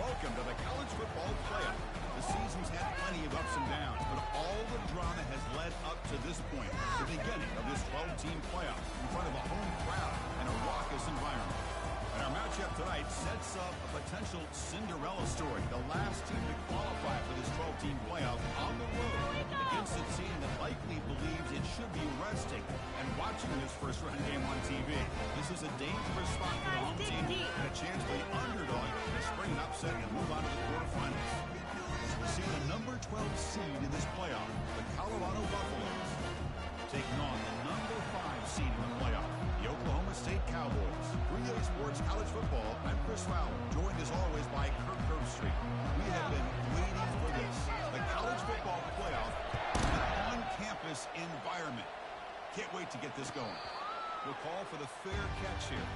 Welcome to the college football playoff. The season's had plenty of ups and downs, but all the drama has led up to this point, the beginning of this 12-team playoff in front of a home crowd and a raucous environment. And our matchup tonight sets up a potential Cinderella story, the last team to qualify for this 12-team playoff on the road against a team that likely believes it should be resting and watching this first-round game on TV. This is a dangerous spot for the home team and a chance for the underdog to spring an upset and move on to the quarterfinals. We see the number 12 seed in this playoff, the Colorado Buffaloes, taking on the number 5 seed in the playoff, the Oklahoma State Cowboys. 3A Sports College Football, I'm Chris Fowler, joined as always by Kirk Herbstreit. We have been waiting for this, the college football playoff in an on-campus environment. Can't wait to get this going. We'll call for the fair catch here.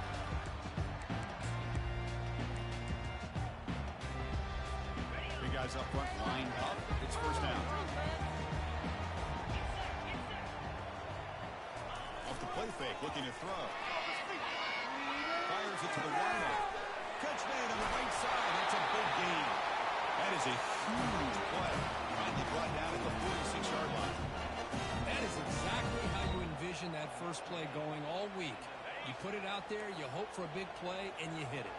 Three guys up front lined up. It's first down. Off the play fake, looking to throw. Fires it to the wideout. Catch made on the right side. That's a big gain. That is a huge play. Finally brought down at the 46-yard line. That is exactly how you envision that first play going all week. You put it out there, you hope for a big play, and you hit it.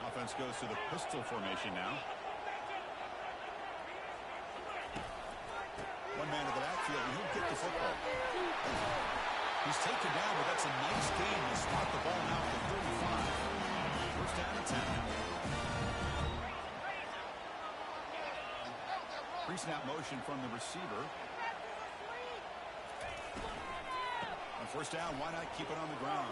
Offense goes to the pistol formation now. One man to the backfield, and he'll get the football. He's taken down, but that's a nice gain to spot the ball now at the 35. First down and 10. Pre-snap motion from the receiver. On first down, why not keep it on the ground?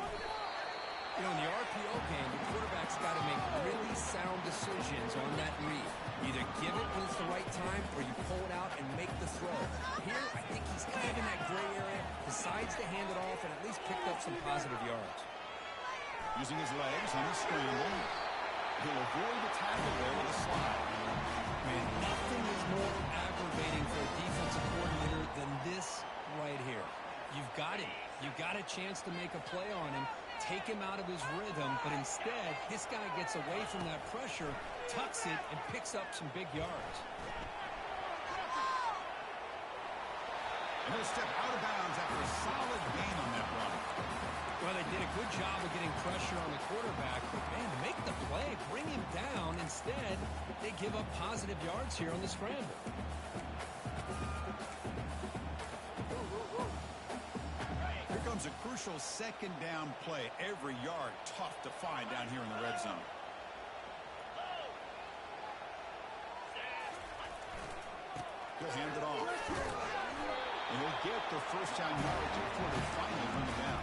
You know, in the RPO game, the quarterback's got to make really sound decisions on that read. Either give it when it's the right time, or you pull it out and make the throw. Here, I think he's kind of in that gray area, decides to hand it off, and at least picked up some positive yards. Using his legs on the scramble. He'll avoid the tackle there with a slide. Man, nothing is more aggravating for a defensive coordinator than this right here. You've got him. You've got a chance to make a play on him, take him out of his rhythm, but instead, this guy gets away from that pressure, tucks it, and picks up some big yards. And he'll step out of bounds after a solid gain on that run. Well, they did a good job of getting pressure on the quarterback, but man, to make the play, bring him down. Instead, they give up positive yards here on the scramble. Here comes a crucial second down play. Every yard tough to find down here in the red zone. He'll hand it off. And he'll get the first down yards before they finally bring it down.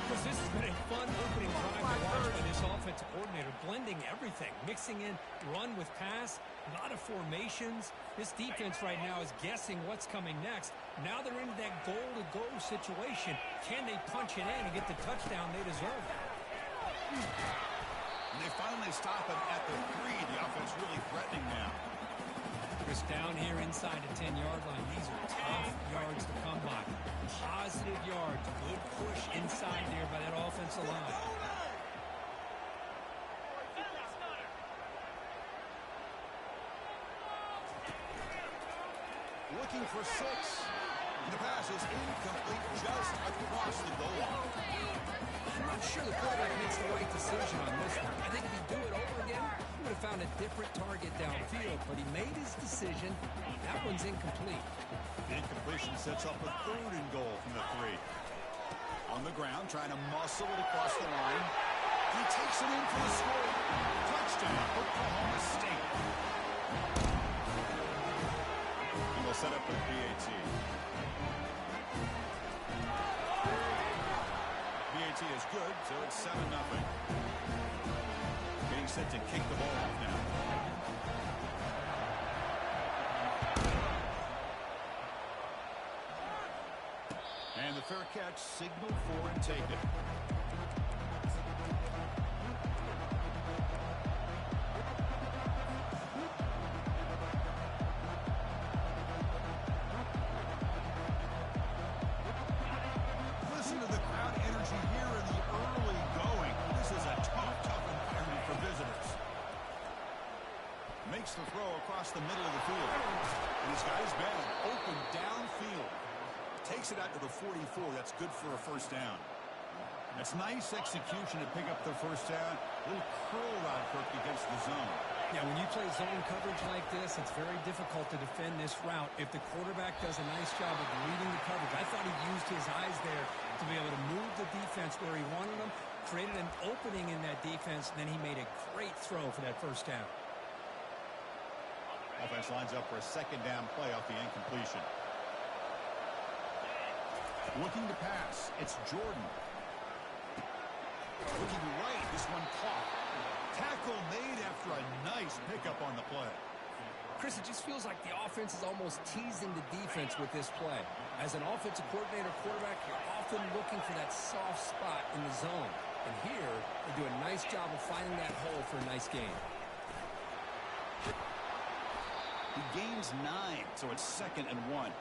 Because this has been a fun opening drive to watch by this offensive coordinator, blending everything, mixing in run with pass, a lot of formations. This defense right now is guessing what's coming next. Now they're into that goal-to-go situation. Can they punch it in and get the touchdown they deserve? And they finally stop him at the 3. The offense really threatening now. Chris, down here inside the 10-yard line, these are tough yards to come by. Positive yards, good push inside there by that offensive line. Looking for 6. The pass is incomplete just across the goal line. I'm not sure the quarterback makes the right decision on this one. I think if he'd do it over again, he would have found a different target downfield, but he made his decision. That one's incomplete. The incompletion sets up a 3rd and goal from the 3. On the ground, trying to muscle it across the line. He takes it in for the score. Touchdown, Oklahoma State. And they'll set up with BAT. BAT is good, so it's 7-0. Getting set to kick the ball off now. And the fair catch signaled for and taken. Listen to the crowd energy here in the early going. This is a tough environment for visitors. the middle of the field. And he's got his man open downfield. Takes it out to the 44. That's good for a first down. That's nice execution to pick up the first down. A little curl route, Kirk, against the zone. Yeah, when you play zone coverage like this, it's very difficult to defend this route if the quarterback does a nice job of reading the coverage. I thought he used his eyes there to be able to move the defense where he wanted them, created an opening in that defense, and then he made a great throw for that first down. Offense lines up for a second down play off the incompletion. Looking to pass. It's Jordan. Looking right. This one caught. Tackle made after a nice pickup on the play. Chris, it just feels like the offense is almost teasing the defense with this play. As an offensive coordinator, quarterback, you're often looking for that soft spot in the zone. And here, they do a nice job of finding that hole for a nice gain. He gains 9, so it's 2nd and 1.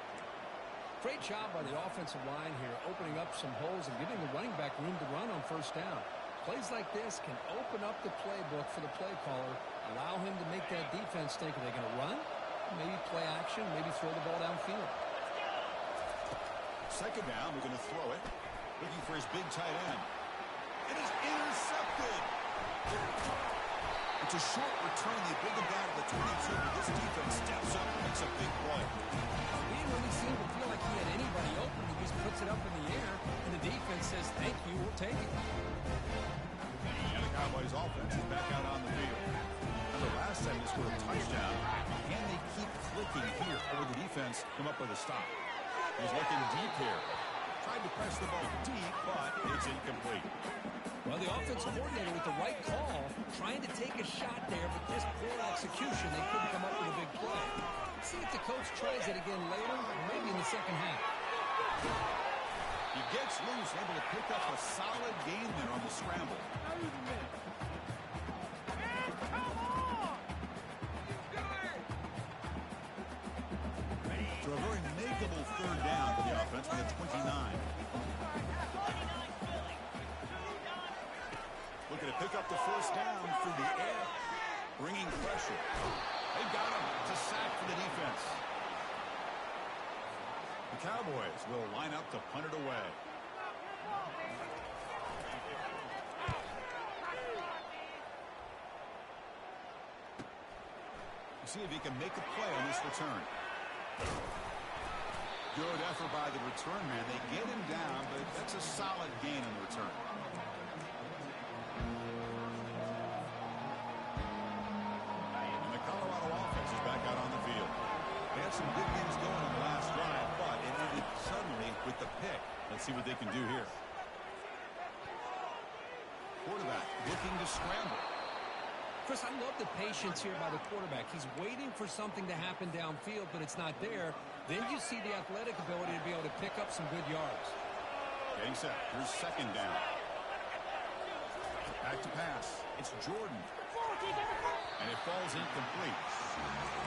Great job by the offensive line here, opening up some holes and giving the running back room to run on first down. Plays like this can open up the playbook for the play caller, allow him to make that defense think, are they going to run? Maybe play action, maybe throw the ball downfield. Second down, we're going to throw it. Looking for his big tight end. It is intercepted. It's a short return. They bring him down to the 22, but this defense steps up and makes a big play. He didn't really seem to feel like he had anybody open. He just puts it up in the air, and the defense says, thank you, we'll take it. And the Cowboys offense is back out on the field. Remember, last time they scored a touchdown. Can they keep clicking here? Or the defense come up with a stop? He's looking deep here. Tried to press the ball deep, but it's incomplete. Well, the offensive coordinator with the right call, trying to take a shot there, but this poor execution, they couldn't come up with a big play. See if the coach tries it again later, maybe in the second half. He gets loose, able to pick up a solid gain there on the scramble. So a very makeable third down for the offense with a 29. Looking to pick up the first down through the air, bringing pressure. They got him. It's a sack for the defense. The Cowboys will line up to punt it away. See if he can make a play on this return. Good effort by the return man. They get him down, but that's a solid gain on the return. And the Colorado offense is back out on the field. They had some good games going on the last drive, but it ended suddenly with the pick. Let's see what they can do here. Quarterback looking to scramble. Chris, I love the patience here by the quarterback. He's waiting for something to happen downfield, but it's not there. Then you see the athletic ability to be able to pick up some good yards. Getting set. Here's second down. Back to pass. It's Jordan. And it falls incomplete.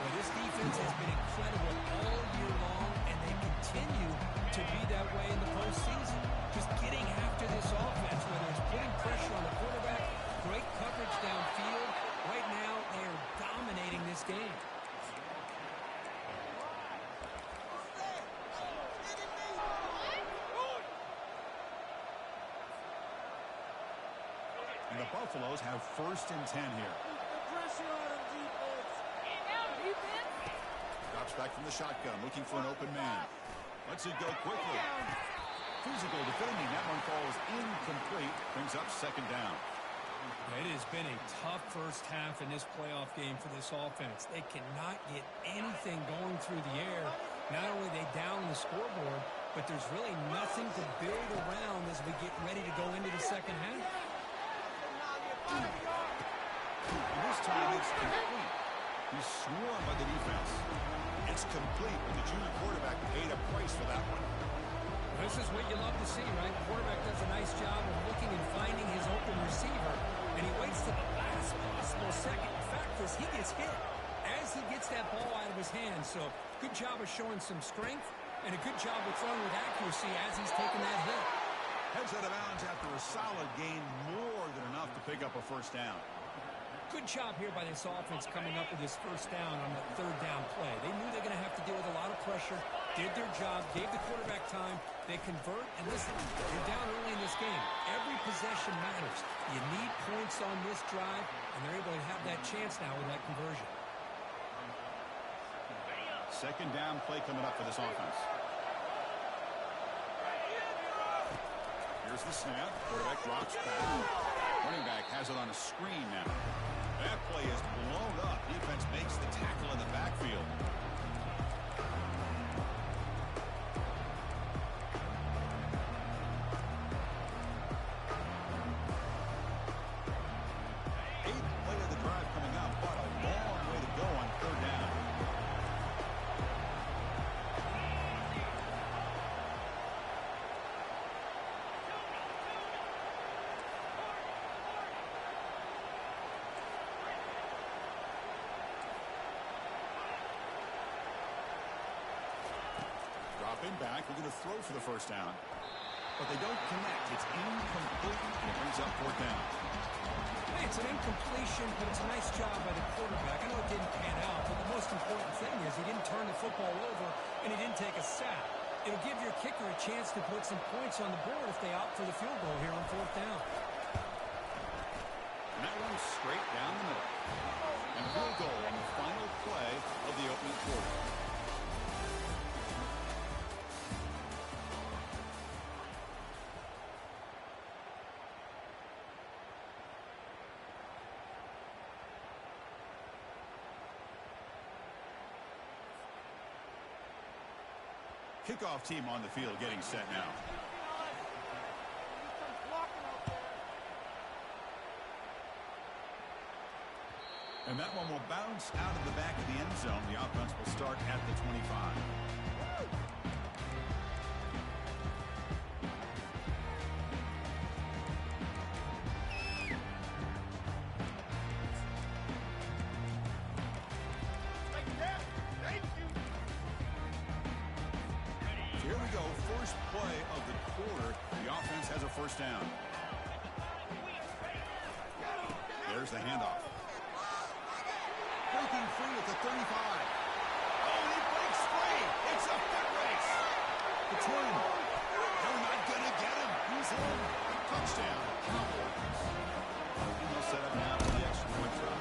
Well, this defense has been incredible all year long, and they continue to be that way in the postseason. Just getting after this offense, whether it's putting pressure on the quarterback, great coverage downfield. Right now, they are dominating this game. And the Buffaloes have 1st and 10 here. Drops back from the shotgun, looking for an open man. Lets it go quickly. Physical defending. That one falls incomplete. Brings up second down. It has been a tough first half in this playoff game for this offense. They cannot get anything going through the air. Not only are they down the scoreboard, but there's really nothing to build around as we get ready to go into the second half. And this time it's complete. He's swarmed by the defense. It's complete, but the junior quarterback paid a price for that one. This is what you love to see, right? The quarterback does a nice job of looking and finding his open receiver, and he waits to the last possible second. In fact, Chris, he gets hit as he gets that ball out of his hands. So good job of showing some strength, and a good job of throwing with accuracy as he's taking that hit. Heads out of bounds after a solid gain, more than enough to pick up a first down. Good job here by this offense coming up with this first down on that third down play. They knew they were going to have to deal with a lot of pressure, did their job, gave the quarterback time. They convert, and listen, you're down early in this game. Every possession matters. You need points on this drive, and they're able to have that chance now with that conversion. Second down play coming up for this offense. Here's the snap. Quarterback drops back. Running back has it on a screen now. That play is blown up. Defense makes the tackle in the backfield. Eighth play of the drive coming up, but a long way to go on third down. Dropping back, we're going to throw for the first down. But they don't connect. It's incomplete, and it brings up fourth down. Hey, it's an incompletion, but it's a nice job by the quarterback. I know it didn't pan out, but the most important thing is he didn't turn the football over, and he didn't take a sack. It'll give your kicker a chance to put some points on the board if they opt for the field goal here on fourth down. And that one's straight down the middle. And field goal on the final play of the opening quarter. Kickoff team on the field getting set now. And that one will bounce out of the back of the end zone. The offense will start at the 25. Here we go, first play of the quarter. The offense has a first down. There's the handoff. Breaking free at the 35. Oh, he breaks free. It's a foot race. The 10. They're not going to get him. He's in. Touchdown, Cowboys. And they'll set up now for the extra point try.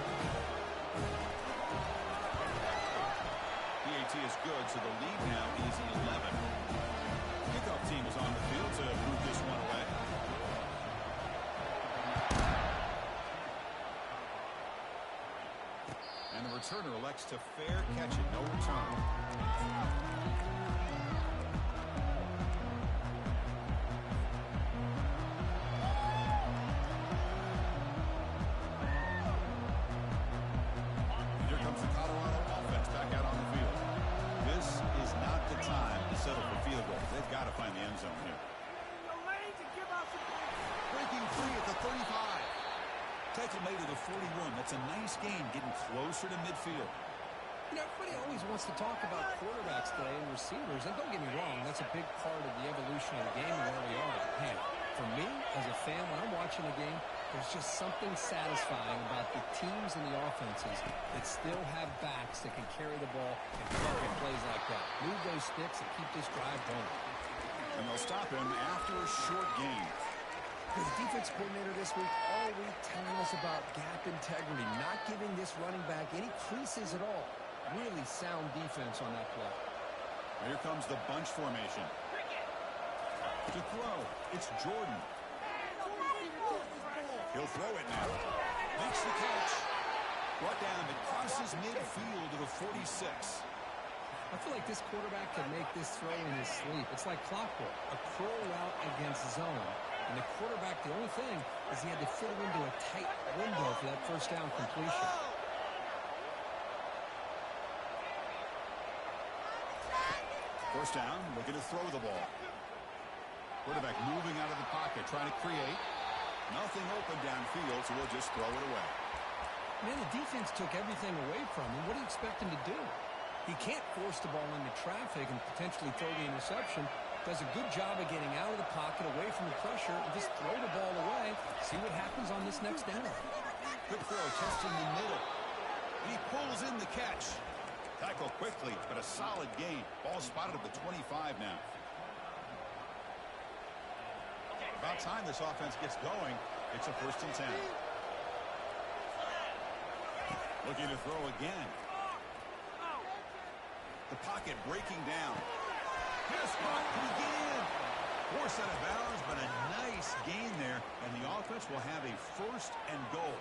PAT is good, so the lead now is 11. Kickoff team is on the field to move this one away. And the returner elects to fair catch it, no return. And here comes the Colorado offense back out on the field. This is not the time to settle for field goals. They've got to find the end zone here. Breaking free at the 35. Tackle made at the 41. That's a nice gain, getting closer to midfield. You know, everybody always wants to talk about quarterbacks today and receivers, and don't get me wrong, that's a big part of the evolution of the game and where we are. Hey, for me, as a fan, when I'm watching a game, there's just something satisfying about the teams and the offenses that still have backs that can carry the ball and make plays like that. Move those sticks and keep this drive going. And they'll stop him after a short gain. The defense coordinator this week all week telling us about gap integrity, not giving this running back any creases at all. Really sound defense on that play. Here comes the bunch formation. To throw, it's Jordan. He'll throw it now. Makes the catch. Brought down, but crosses midfield to the 46. I feel like this quarterback can make this throw in his sleep. It's like clockwork, a curl route against zone. And the quarterback, the only thing is he had to fit it into a tight window for that first down completion. First down, looking to throw the ball. Quarterback moving out of the pocket, trying to create. Nothing open downfield, so we'll just throw it away. Man, the defense took everything away from him. What do you expect him to do? He can't force the ball into traffic and potentially throw the interception, does a good job of getting out of the pocket, away from the pressure, and just throw the ball away. See what happens on this next down. Good throw, testing the middle. He pulls in the catch. Tackle quickly, but a solid gain. Ball spotted at the 25 now. About time this offense gets going. It's a 1st and 10. Looking to throw again. The pocket breaking down. This spot, can he get in? Forced out of bounds, but a nice gain there, and the offense will have a 1st and goal.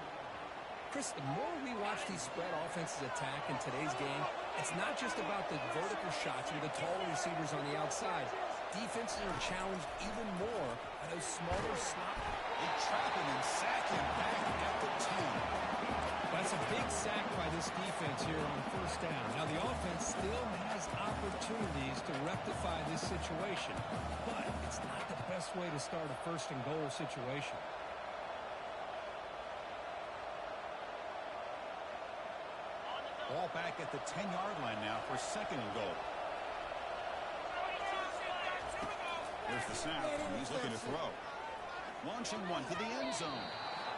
Chris, the more we watch these spread offenses attack in today's game, it's not just about the vertical shots with the taller receivers on the outside. Defenses are challenged even more by those smaller slot. They trap him and sack him back at the 10. That's a big sack by this defense here on 1st down. Now, the offense still has opportunities to rectify this situation, but it's not the best way to start a 1st and goal situation. Ball back at the 10-yard line now for 2nd and goal. There's the snap, and he's looking to throw. Launching one to the end zone.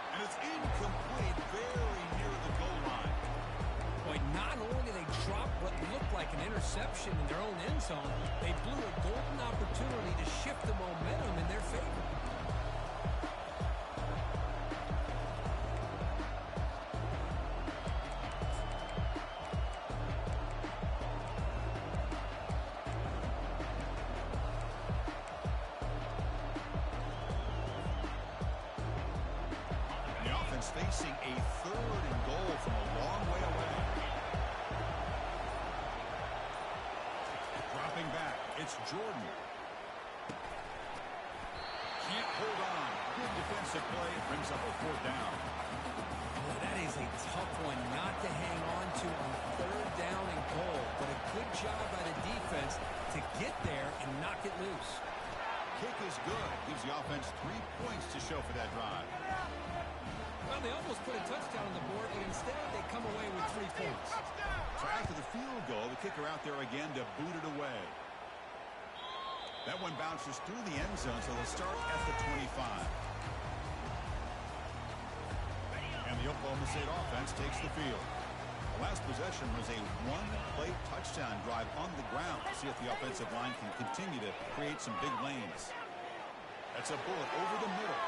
And it's incomplete, very near the goal line. Boy, not only did they drop what looked like an interception in their own end zone, they blew a golden opportunity to shift the momentum in their favor. Facing a 3rd and goal from a long way away. Dropping back, it's Jordan. Can't hold on. Good defensive play, brings up a 4th down. Boy, that is a tough one not to hang on to on 3rd down and goal, but a good job by the defense to get there and knock it loose. Kick is good. Gives the offense 3 points to show for that drive. Well, they almost put a touchdown on the board, but instead they come away with 3 points. So after the field goal, the kicker out there again to boot it away. That one bounces through the end zone, so they'll start at the 25. And the Oklahoma State offense takes the field. The last possession was a 1-play touchdown drive on the ground. See if the offensive line can continue to create some big lanes. That's a bullet over the middle.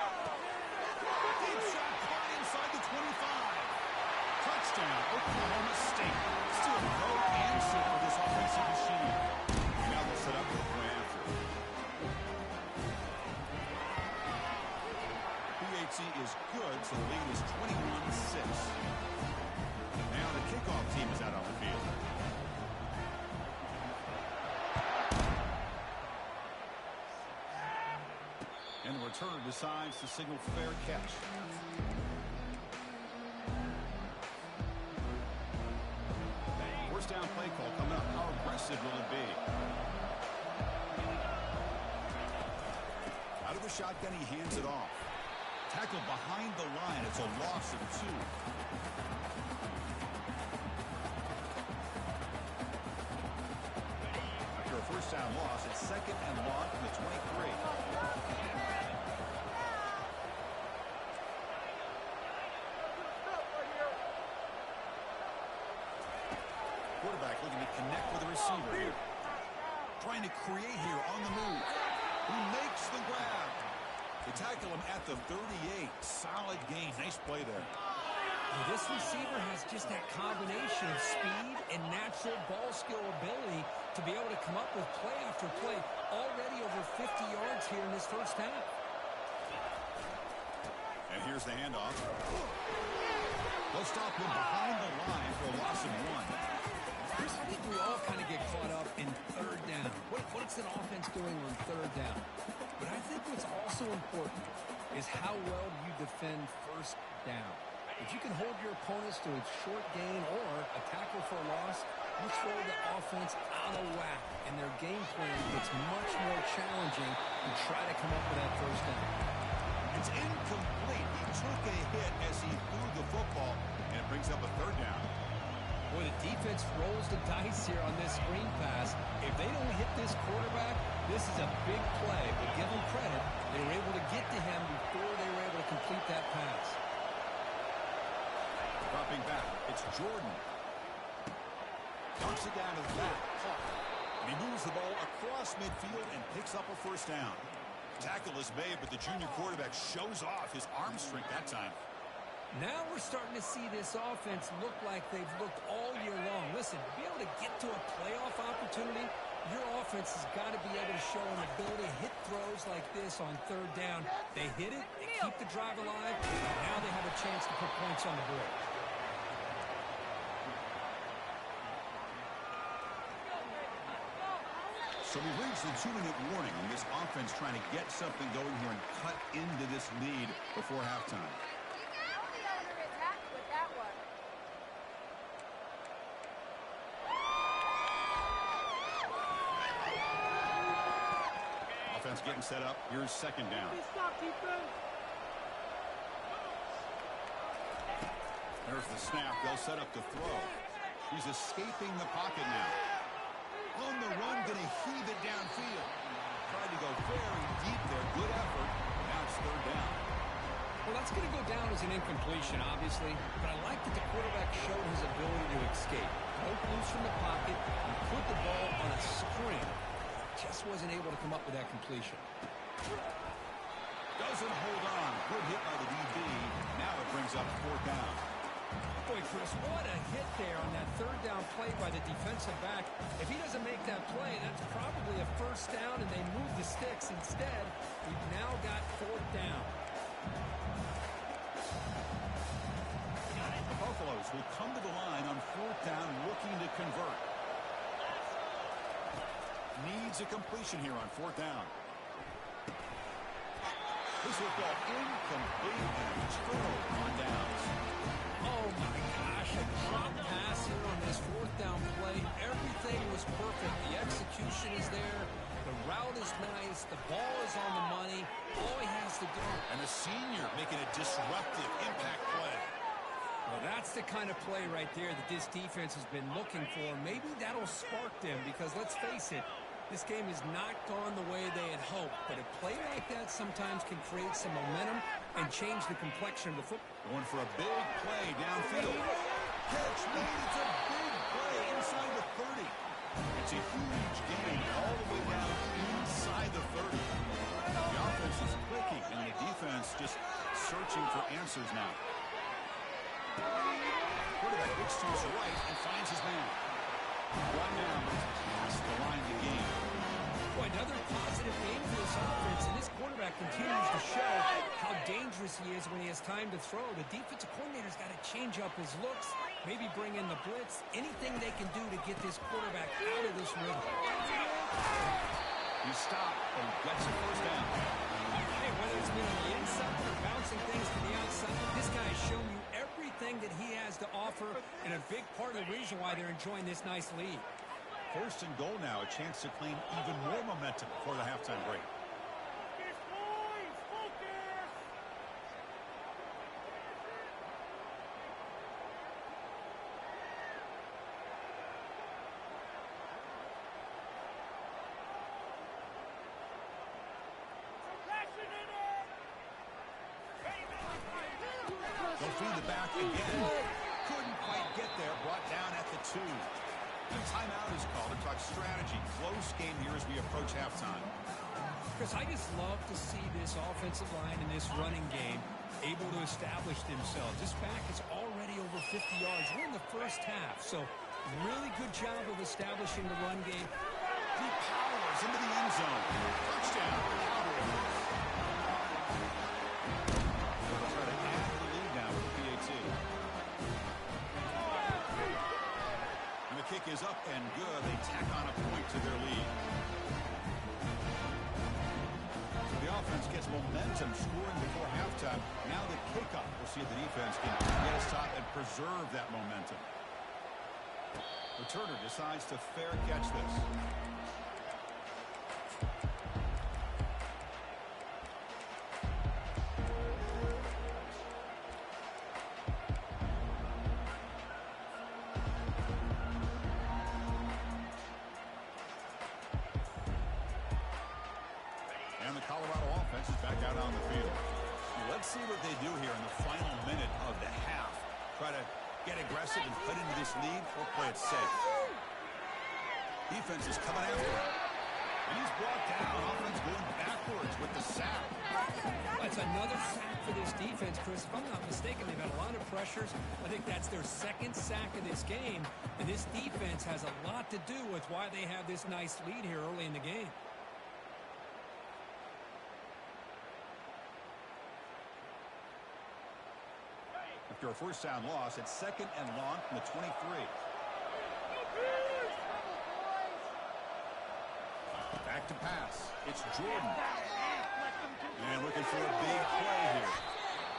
Deep shot caught inside the 25. Touchdown, Oklahoma State. Still no answer for this offensive machine. Now they'll set up for the point after. PAT is good, so the lead is 21-6. Now the kickoff team is out on the field. And the returner decides to signal fair catch. First down play call coming up. How aggressive will it be? Out of the shotgun, he hands it off. Tackle behind the line. It's a loss of 2. After a first down loss, it's 2nd and long from the 23. Quarterback looking to connect with the receiver here. Trying to create here on the move. Who makes the grab? They tackle him at the 38. Solid gain. Nice play there. Well, this receiver has just that combination of speed and natural ball skill ability to be able to come up with play after play. Already over 50 yards here in this first half. And here's the handoff. They'll stop him behind the line for a loss of 1. Chris, I think we all kind of get caught up in 3rd down. What's an offense doing on 3rd down? But I think what's also important is how well you defend 1st down. If you can hold your opponents to a short gain or a tackle for a loss, you throw the offense out of whack, and their game plan gets much more challenging to try to come up with that 1st down. It's incomplete. He took a hit as he threw the football, and it brings up a 3rd down. Boy, the defense rolls the dice here on this screen pass. If they don't hit this quarterback, This is a big play, but give them credit. They were able to get to him before they were able to complete that pass. Dropping back, it's Jordan. Dumps it down to the back. And he moves the ball across midfield and picks up a first down. Tackle is made, but the junior quarterback shows off his arm strength that time. Now we're starting to see this offense look like they've looked all year long. Listen, to be able to get to a playoff opportunity, your offense has got to be able to show an ability to hit throws like this on third down. They hit it, they keep the drive alive, and now they have a chance to put points on the board. So we reached the 2-minute warning, and this offense trying to get something going here and cut into this lead before halftime. Offense getting set up. Here's second down. There's the snap. They'll set up to throw. He's escaping the pocket now. On the run, going to heave it downfield. Tried to go very deep there. Good effort. Now it's third down. Well, that's going to go down as an incompletion, obviously. But I like that the quarterback showed his ability to escape. Broke loose from the pocket and put the ball on a string. Just wasn't able to come up with that completion. Doesn't hold on. Good hit by the DB. Now it brings up fourth down. Boy, Chris, what a hit there on that third down play by the defensive back. If he doesn't make that play, that's probably a first down, and they move the sticks. Instead, we've now got fourth down. The Buffaloes will come to the line on fourth down, looking to convert. Needs a completion here on fourth down. This football incomplete and a turnover on downs. Oh, my gosh, a drop pass here on this fourth down play. Everything was perfect. The execution is there. The route is nice. The ball is on the money. All he has to do. And the senior making a disruptive impact play. Well, that's the kind of play right there that this defense has been looking for. Maybe that'll spark them because, let's face it, this game has not gone the way they had hoped. But a play like that sometimes can create some momentum and change the complexion of the football. Going for a big play downfield. Catch made. It's a big play inside the 30. It's a huge gain all the way down inside the 30. The offense is clicking, and the defense just searching for answers now. Quarterback looks to his right and finds his man. One down, past the line to gain. Boy, another positive game for this offense, and this quarterback continues to show how dangerous he is when he has time to throw. The defensive coordinator's got to change up his looks, maybe bring in the blitz, anything they can do to get this quarterback out of this rhythm. He stopped and gets a first down. Hey, whether it's been on the inside or bouncing things to the outside, this guy has shown you everything that he has to offer, and a big part of the reason why they're enjoying this nice lead. First and goal now, a chance to claim even more momentum before the halftime break. They'll feed the back again. Couldn't quite get there. Brought down at the 2. The timeout is called to talk strategy. Close game here as we approach halftime. Chris, I just love to see this offensive line in this running game able to establish themselves. This back is already over 50 yards. We're in the first half, so really good job of establishing the run game. He powers into the end zone. Touchdown, Cowboys. They'll try to add to the lead now with the PAT. And the kick is up and good. They tack on a point to their lead. The offense gets momentum scoring before halftime. Now the kickoff. We'll see if the defense can get a stop and preserve that momentum. Returner decides to fair catch this. the Colorado offense is back out on the field. Let's see what they do here in the final minute of the half. Try to get aggressive and cut into this lead or play it safe. Defense is coming after him. And he's brought down. Offense going backwards with the sack. That's another sack for this defense, Chris. If I'm not mistaken, they've had a lot of pressures. I think that's their second sack of this game. And this defense has a lot to do with why they have this nice lead here early in the game. After a first down loss, it's 2nd and long from the 23. Back to pass. It's Jordan. And looking for a big play here.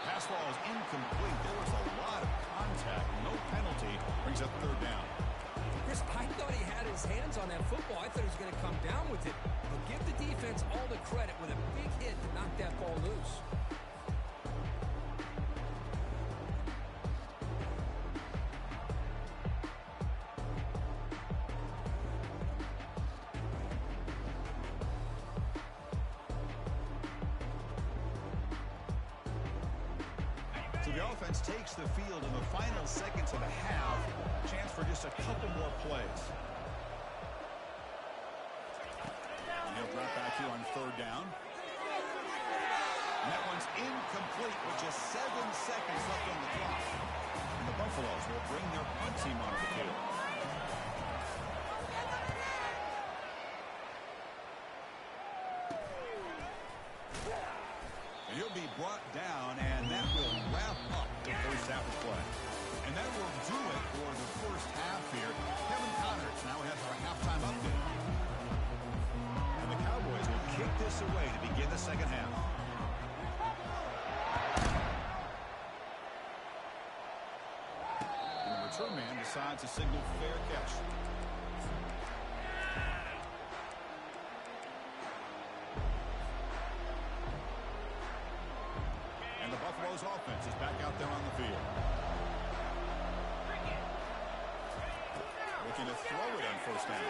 Pass ball is incomplete. There was a lot of contact. No penalty. Brings up 3rd down. Chris, I thought he had his hands on that football. I thought he was going to come down with it. But give the defense all the credit with a big hit to knock that ball loose. Takes the field in the final seconds of the half. Chance for just a couple more plays. And he'll drop back here on 3rd down. And that one's incomplete with just 7 seconds left on the clock. And the Buffaloes will bring their punt team onto the field. And he'll be brought down, and that will wrap up the first half of play. And that will do it for the first half here. Kevin Connors now has our halftime update. And the Cowboys will kick this away to begin the second half. And the return man decides to signal fair catch. Buffalo's offense is back out there on the field. Looking to throw it on 1st down.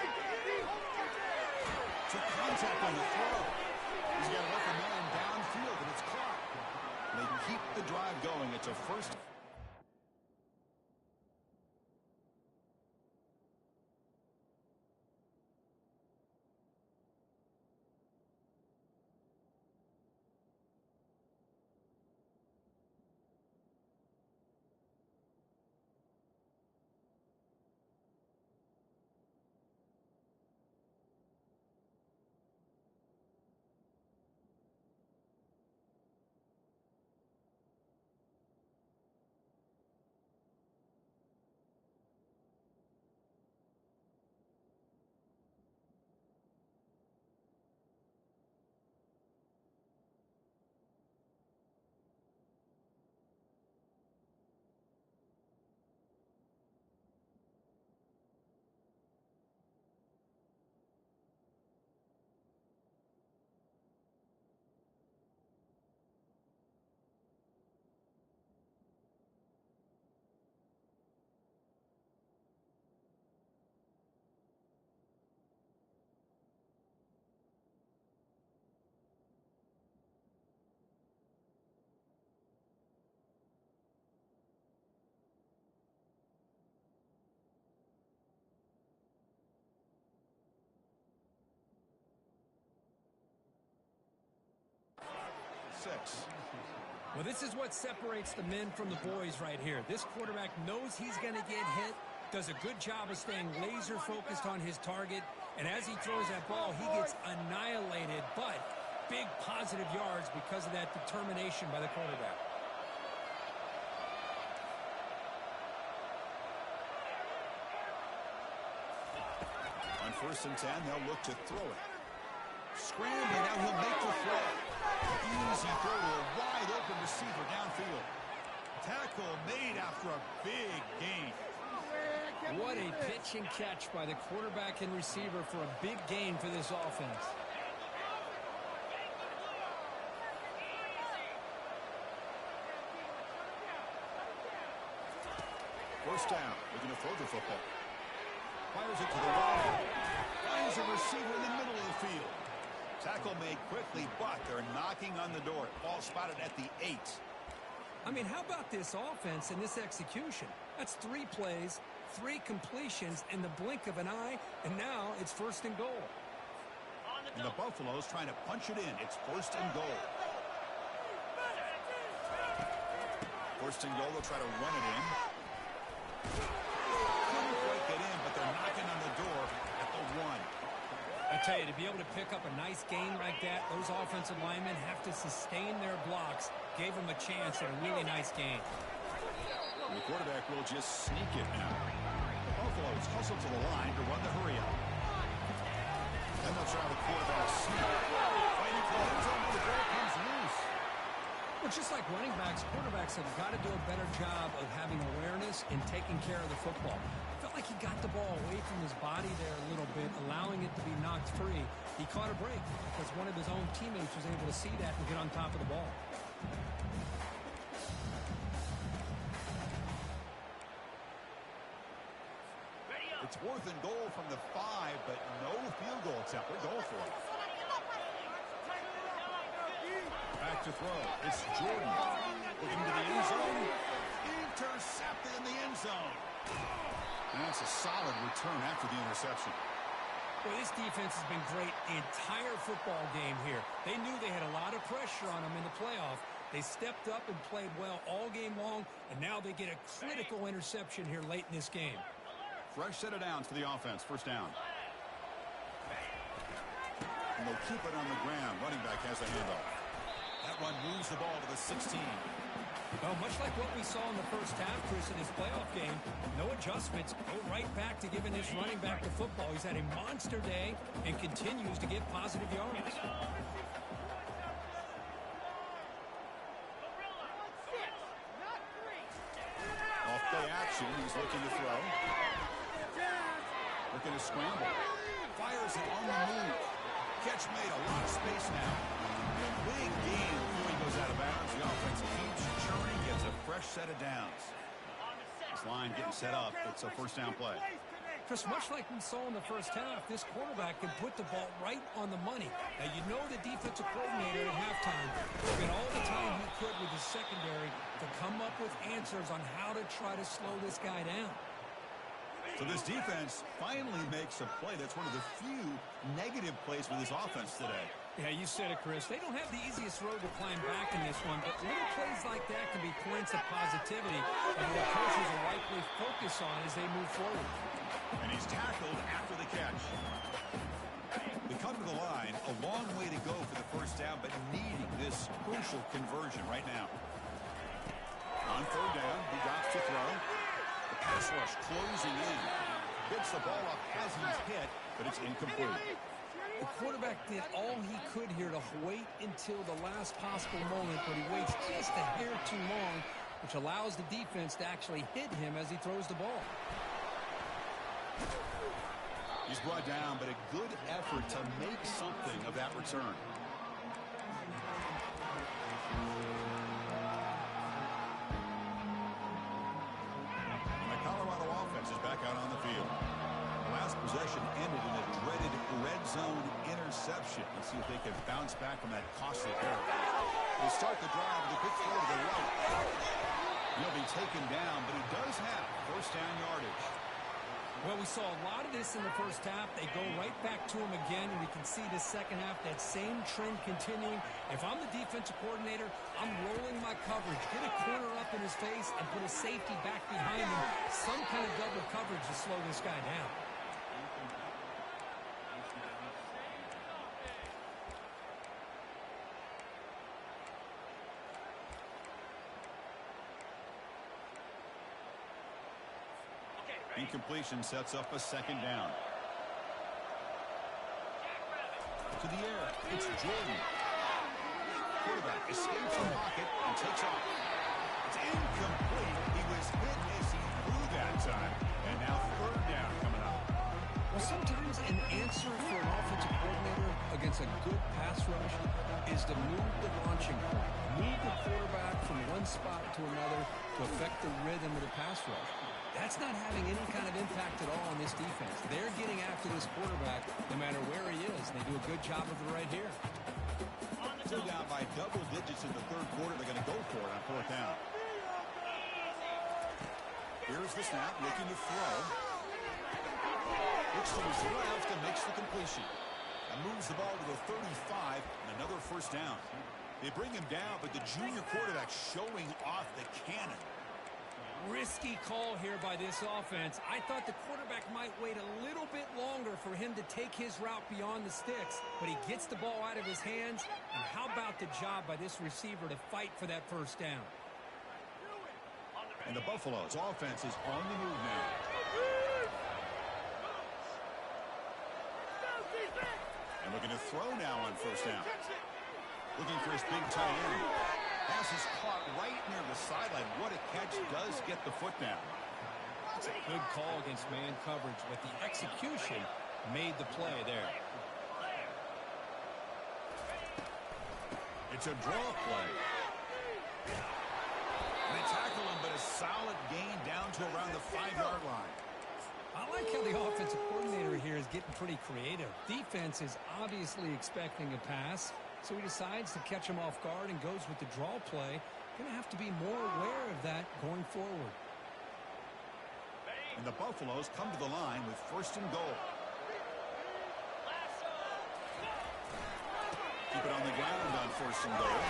Took contact on the throw. He's got to work a man downfield, and it's clocked. They keep the drive going. It's a first. Well, this is what separates the men from the boys right here. This quarterback knows he's going to get hit, does a good job of staying laser focused on his target, and as he throws that ball, he gets annihilated, but big positive yards because of that determination by the quarterback. On 1st and 10, they'll look to throw it. Scrambling, now he'll make the throw. Easy throw to a wide-open receiver downfield. Tackle made after a big gain. What a pitch and catch by the quarterback and receiver for a big gain for this offense. First down, looking to throw the football. Fires it to the wall. Finds a receiver in the middle of the field. Tackle made quickly, but they're knocking on the door. Ball spotted at the 8. I mean, how about this offense and this execution? That's 3 plays, 3 completions in the blink of an eye, and now it's 1st and goal. And the Buffaloes trying to punch it in. It's 1st and goal. 1st and goal, they'll try to run it in. Couldn't quite get in, but they're knocking on the door at the 1. I tell you, to be able to pick up a nice gain like that, those offensive linemen have to sustain their blocks. Gave them a chance at a really nice gain. And the quarterback will just sneak it now. The Buffaloes hustle to the line to run the hurry up. Then they'll try the quarterback sneak. Fighting for the end zone, the ball comes loose. Well, just like running backs, quarterbacks have got to do a better job of having awareness and taking care of the football. Felt like he got the ball away from his body there a little bit, allowing it to be knocked free. He caught a break because one of his own teammates was able to see that and get on top of the ball. It's 4th and goal from the 5, but no field goal attempt. We're going for it. Back to throw. It's Jordan. Looking to the end zone. Intercepted in the end zone. And that's a solid return after the interception. Well, this defense has been great the entire football game here. They knew they had a lot of pressure on them in the playoff. They stepped up and played well all game long, and now they get a critical interception here late in this game. Fresh set of downs for the offense. 1st down. And they'll keep it on the ground. Running back has the handoff. That run moves the ball to the 16. Well, much like what we saw in the first half, Chris, in this playoff game, no adjustments. Go right back to giving this running back the football. He's had a monster day and continues to get positive yards. Off play action. He's looking to throw. Looking to scramble. Fires it on the move. Catch made. A lot of space now. Big gain before he goes out of bounds. The offense keeps churning. Gets a fresh set of downs. This line getting set up. It's a 1st down play. Chris, much like we saw in the first half, this quarterback can put the ball right on the money. Now, you know the defensive coordinator at halftime spent all the time he could with his secondary to come up with answers on how to try to slow this guy down. So this defense finally makes a play. That's one of the few negative plays for this offense today. Yeah, you said it, Chris. They don't have the easiest road to climb back in this one, but little plays like that can be points of positivity that the coaches will likely focus on as they move forward. And he's tackled after the catch. They come to the line, a long way to go for the 1st down, but needing this crucial conversion right now. On 3rd down, he drops to throw. The pass rush closing in. Gets the ball up as he's hit, but it's incomplete. The quarterback did all he could here to wait until the last possible moment, but he waits just a hair too long, which allows the defense to actually hit him as he throws the ball. He's brought down, but a good effort to make something of that return. And the Colorado offense is back out on the field. The last possession ended in a dreaded red zone interception. Let's see if they can bounce back from that costly error. They start the drive with a quick throw to the right. He'll be taken down, but he does have 1st down yardage. Well, we saw a lot of this in the first half. They go right back to him again, and we can see the second half, that same trend continuing. If I'm the defensive coordinator, I'm rolling my coverage. Get a corner up in his face and put a safety back behind him. Some kind of double coverage to slow this guy down. Incompletion sets up a 2nd down. To the air, it's Jordan. Quarterback escapes the pocket and takes off. It's incomplete. He was hit as he threw that time. And now 3rd down coming up. Well, sometimes an answer for an offensive coordinator against a good pass rush is to move the launching point. Move the quarterback from one spot to another to affect the rhythm of the pass rush. That's not having any kind of impact at all on this defense. They're getting after this quarterback no matter where he is. They do a good job of it right here. Still down by double digits in the third quarter. They're going to go for it on fourth down. Here's the snap, looking to throw. Looks to his left and makes the completion. And moves the ball to the 35 and another first down. They bring him down, but the junior quarterback showing off the cannon. Risky call here by this offense. I thought the quarterback might wait a little bit longer for him to take his route beyond the sticks, but he gets the ball out of his hands. And how about the job by this receiver to fight for that first down? And the Buffaloes offense is on the move now. And looking to throw now on first down. Looking for his big tight end. Pass is caught right near the sideline. What a catch, does get the foot down. It's a good call against man coverage, but the execution made the play there. It's a draw play. And they tackle him, but a solid gain down to around the 5-yard line. I like how the offensive coordinator here is getting pretty creative. Defense is obviously expecting a pass, so he decides to catch him off guard and goes with the draw play. Going to have to be more aware of that going forward. And the Buffaloes come to the line with first and goal. Keep it on the ground on first and goal.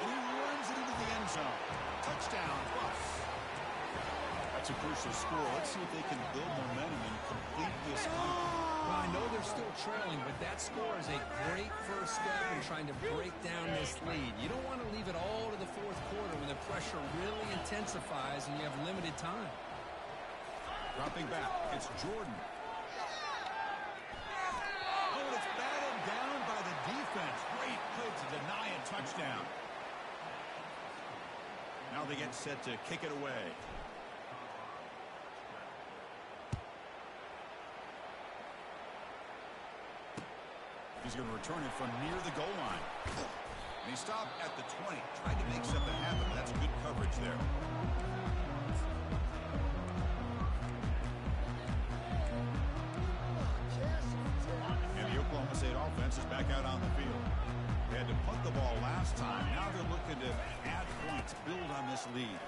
And he runs it into the end zone. Touchdown, Buffs. That's a crucial score. Let's see if they can build momentum and complete this hunt. Well, I know they're still trailing, but that score is a great first step in trying to break down this lead. You don't want to leave it all to the fourth quarter when the pressure really intensifies and you have limited time. Dropping back, it's Jordan. Oh, and it's batted down by the defense. Great play to deny a touchdown. Now they get set to kick it away. He's going to return it from near the goal line. And he stopped at the 20. Tried to make something happen. That's good coverage there. And the Oklahoma State offense is back out on the field. They had to punt the ball last time. Now they're looking to add points, build on this lead.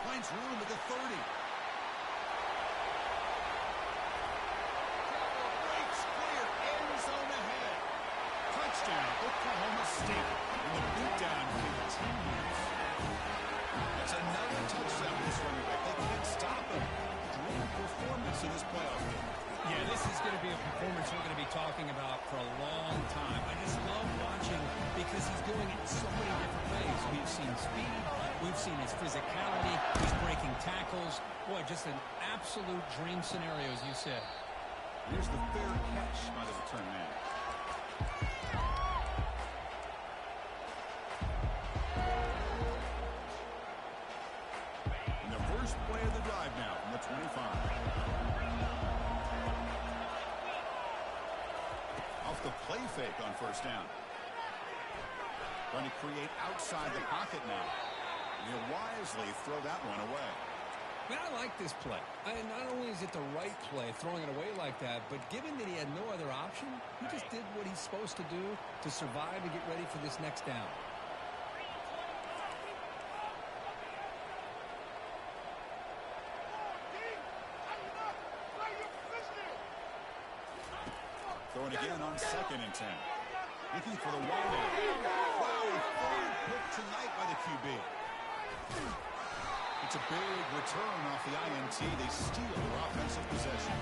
Finds room at the 30. Oklahoma State, and the beatdown continues. That's another touchdown for this running back. They can't stop him. Dream performance in this playoff game. Yeah, this is going to be a performance we're going to be talking about for a long time. I just love watching because he's doing it in so many different ways. We've seen speed. We've seen his physicality. He's breaking tackles. Boy, just an absolute dream scenario, as you said. Here's the fair catch by the return man. First play of the drive now from the 25. Off the play fake on first down. Trying to create outside the pocket now. And he'll wisely throw that one away. Man, I like this play. Not only is it the right play, throwing it away like that, but given that he had no other option, he just did what he's supposed to do to survive and get ready for this next down. Throwing again on 2nd and 10. Looking for the wide end. Wow, third pick tonight by the QB. It's a big return off the INT. They steal their offensive possession.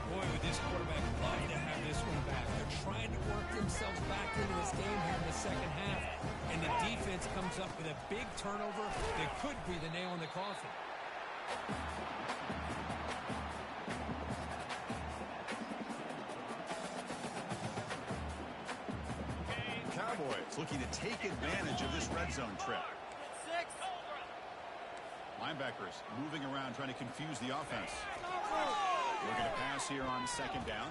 Boy, would this quarterback love to have this one back. They're trying to work themselves back into this game here in the second half. And the defense comes up with a big turnover that could be the nail in the coffin. Cowboys looking to take advantage of this red zone trip. Linebackers moving around trying to confuse the offense. We're going to pass here on 2nd down.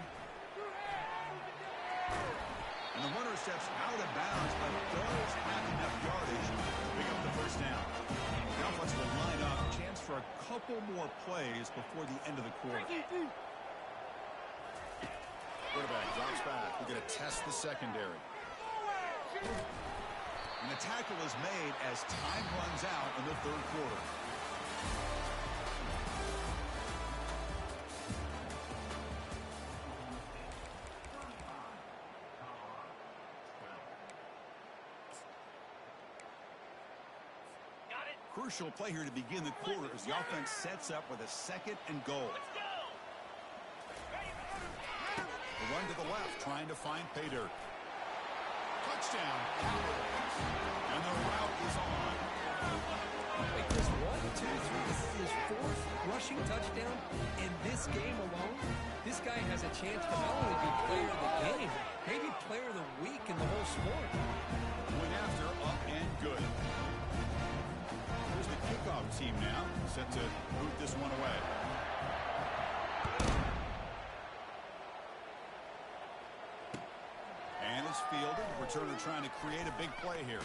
And the runner steps out of bounds, but does have enough yardage to pick up the first down. The offense will line up. Chance for a couple more plays before the end of the quarter. Quarterback drops back. We're going to test the secondary. And the tackle is made as time runs out in the third quarter. Crucial play here to begin the quarter as the offense sets up with a 2nd and goal. The run to the left, trying to find pay dirt. Touchdown. And the route is on. Wait, there's 1, 2, 3. This is his 4th rushing touchdown in this game alone. This guy has a chance to not only be player of the game, maybe player of the week in the whole sport. Going after, up and good. Here's the kickoff team now, set to boot this one away. And it's fielded. Returner trying to create a big play here.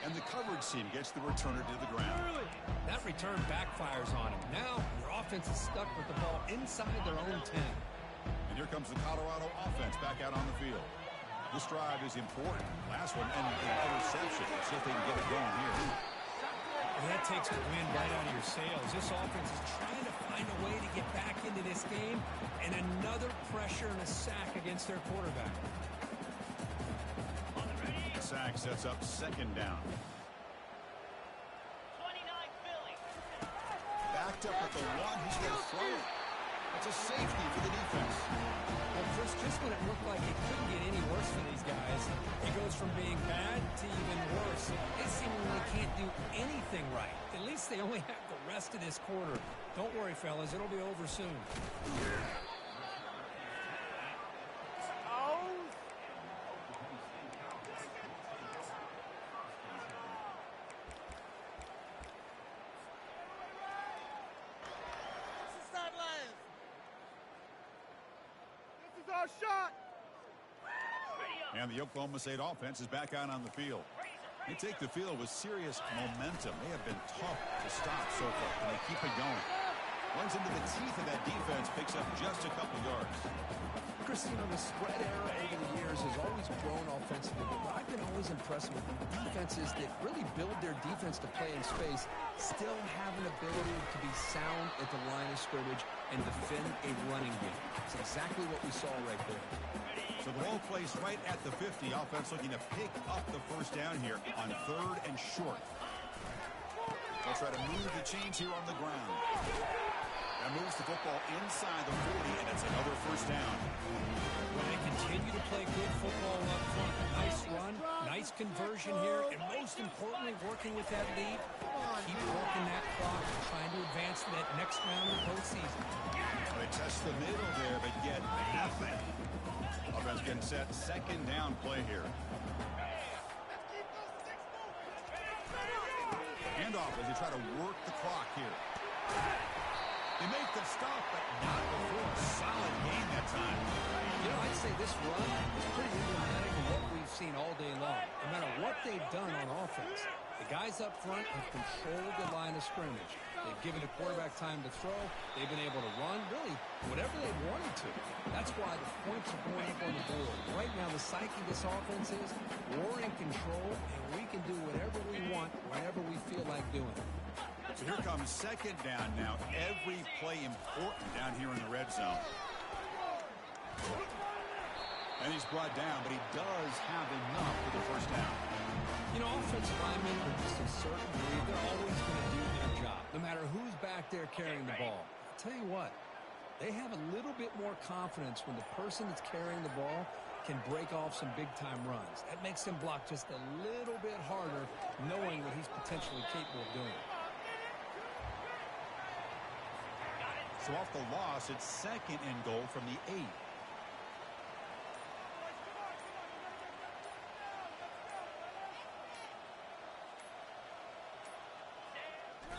And the coverage team gets the returner to the ground. That return backfires on him. Now your offense is stuck with the ball inside their own 10. And here comes the Colorado offense back out on the field. This drive is important. Last one ended in an interception. Let's see if they can get it going here. And that takes the wind right out of your sails. This offense is trying to find a way to get back into this game, and another pressure and a sack against their quarterback. The sack sets up 2nd down. 29 Philly. Backed up at the 1. He's going to throw it. It's a safety for the defense. Well, Chris, just when it looked like it couldn't get any worse for these guys, it goes from being bad to even worse. They seemingly can't do anything right. At least they only have the rest of this quarter. Don't worry, fellas. It'll be over soon. And the Oklahoma State offense is back out on the field. They take the field with serious momentum. They have been tough to stop so far, and they keep it going. Runs into the teeth of that defense, picks up just a couple yards. Chris, you know, the spread era over the years has always grown offensively, but I've been always impressed with defenses that really build their defense to play in space, still have an ability to be sound at the line of scrimmage and defend a running game. It's exactly what we saw right there. So the ball placed right at the 50. Offense looking to pick up the first down here on 3rd and short. They'll try to move the chains here on the ground. That moves the football inside the 40, and it's another first down. Well, they continue to play good football up front. Nice run, nice conversion here, and most importantly, working with that lead. Keep working that clock, trying to advance to that next round of the postseason. They test the middle there, but get nothing. Offense getting set. 2nd down play here. Handoff as they try to work the clock here. They make the stop, but not before a solid gain that time. You know, I'd say this run is pretty emblematic of what we've seen all day long. No matter what they've done on offense, the guys up front have controlled the line of scrimmage. They've given the quarterback time to throw. They've been able to run, really, whatever they wanted to. That's why the points are going up on the board. Right now, the psyche of this offense is we're in control, and we can do whatever we want whenever we feel like doing it. So here comes 2nd down now. Every play important down here in the red zone. And he's brought down, but he does have enough for the first down. You know, offensive linemen are just a certain breed. They're always going to do their job, no matter who's back there carrying the ball. I'll tell you what, they have a little bit more confidence when the person that's carrying the ball can break off some big-time runs. That makes them block just a little bit harder, knowing what he's potentially capable of doing. So off the loss, it's 2nd and goal from the 8.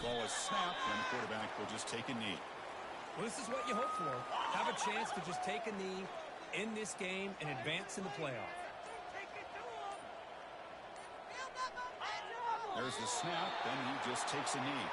Ball is snapped, and the quarterback will just take a knee. Well, this is what you hope for. Have a chance to just take a knee in this game and advance in the playoff. There's the snap, then he just takes a knee.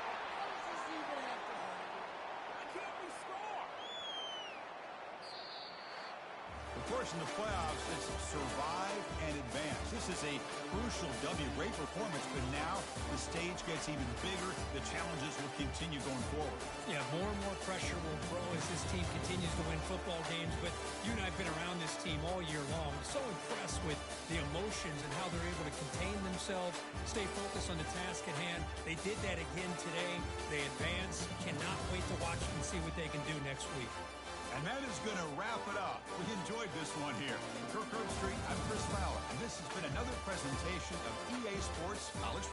Of course, in the playoffs, it's survive and advance. This is a crucial W. Great performance, but now the stage gets even bigger. The challenges will continue going forward. Yeah, more and more pressure will grow as this team continues to win football games. But you and I have been around this team all year long. So impressed with the emotions and how they're able to contain themselves, stay focused on the task at hand. They did that again today. They advance. Cannot wait to watch and see what they can do next week. And that is going to wrap it up. We enjoyed this one here. For Kirk Herbstreit, I'm Chris Fowler, and this has been another presentation of EA Sports College